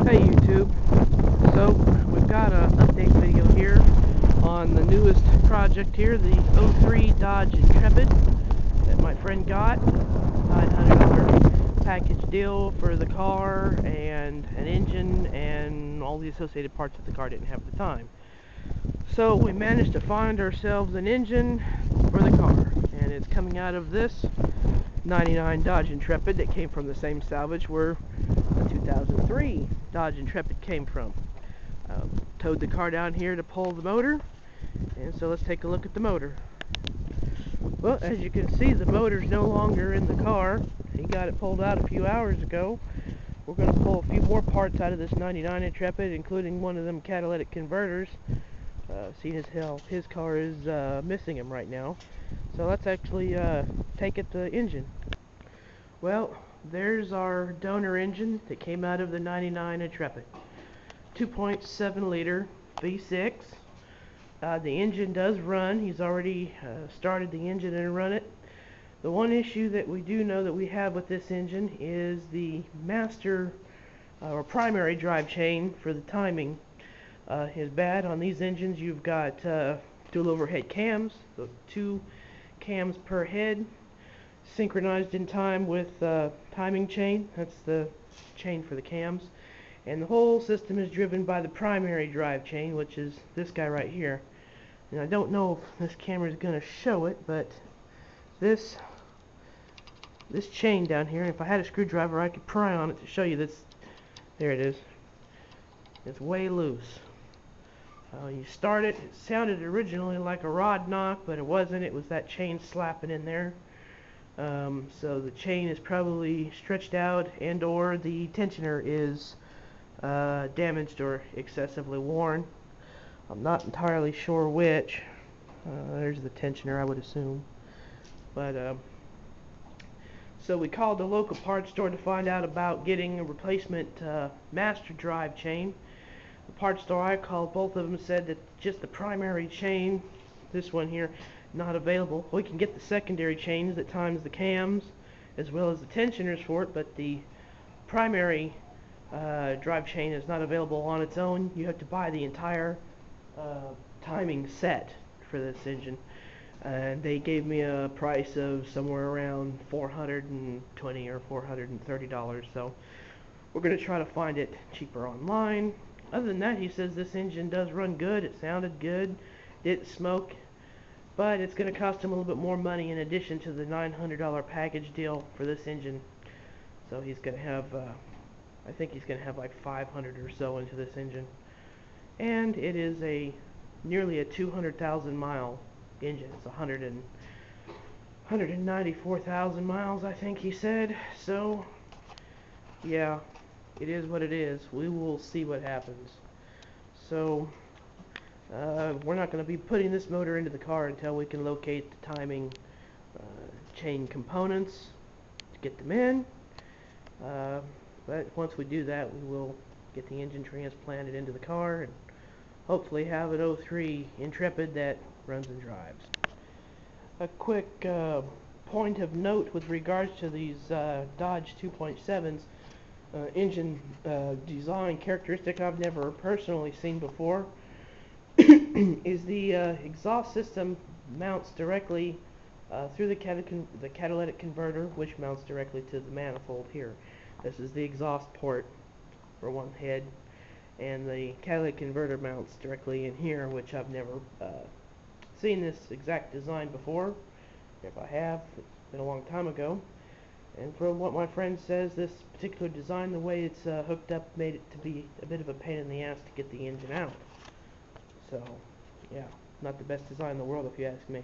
Hey YouTube, so we've got an update video here on the newest project here, the '03 Dodge Intrepid that my friend got. $900 package deal for the car and an engine and all the associated parts that the car didn't have at the time. So we managed to find ourselves an engine for the car, and it's coming out of this '99 Dodge Intrepid that came from the same salvage where the 2003 Dodge Intrepid came from. Towed the car down here to pull the motor, and so let's take a look at the motor. Well, as you can see, the motor's no longer in the car. He got it pulled out a few hours ago. We're going to pull a few more parts out of this '99 Intrepid, including one of them catalytic converters, seeing as hell his car is missing him right now. So let's actually take it to the engine. Well, there's our donor engine that came out of the '99 Intrepid. 2.7 liter V6. The engine does run. He's already started the engine and run it. The one issue that we do know that we have with this engine is the master or primary drive chain for the timing is bad. On these engines you've got dual overhead cams, so 2 cams per head, synchronized in time with timing chain. That's the chain for the cams, and the whole system is driven by the primary drive chain, which is this guy right here. And I don't know if this camera is going to show it, but this chain down here, if I had a screwdriver I could pry on it to show you this. There it is. It's way loose. You start it, it sounded originally like a rod knock, but it wasn't. It was that chain slapping in there. So the chain is probably stretched out, and or the tensioner is damaged or excessively worn. I'm not entirely sure which. There's the tensioner, I would assume. But so we called the local parts store to find out about getting a replacement master drive chain. The parts store I called, both of them said that just the primary chain, this one here, not available. We can get the secondary chains that times the cams as well as the tensioners for it, but the primary drive chain is not available on its own. You have to buy the entire timing set for this engine, and they gave me a price of somewhere around $420 or $430. So we're going to try to find it cheaper online. Other than that, he says this engine does run good. It sounded good, didn't smoke, but it's going to cost him a little bit more money in addition to the $900 package deal for this engine. So he's going to have I think he's going to have like $500 or so into this engine, and it is nearly a 200,000 mile engine. It's 194,000 miles, I think he said. So yeah, it is what it is. We will see what happens. So we're not going to be putting this motor into the car until we can locate the timing chain components to get them in. But once we do that, we will get the engine transplanted into the car and hopefully have an '03 Intrepid that runs and drives. A quick point of note with regards to these Dodge 2.7s, engine design characteristic I've never personally seen before is the exhaust system mounts directly through the catalytic converter, which mounts directly to the manifold here. This is the exhaust port for one head, and the catalytic converter mounts directly in here, which I've never seen this exact design before. If I have, it's been a long time ago. And from what my friend says, this particular design, the way it's hooked up, made it to be a bit of a pain in the ass to get the engine out. So, yeah, not the best design in the world if you ask me.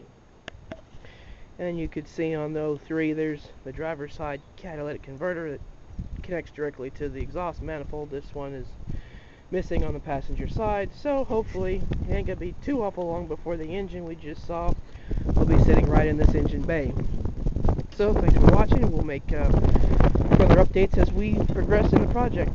And you could see on the '03, there's the driver's side catalytic converter that connects directly to the exhaust manifold. This one is missing on the passenger side, so hopefully it ain't gonna be too awful long before the engine we just saw will be sitting right in this engine bay. So thanks for watching. We'll make further updates as we progress in the project.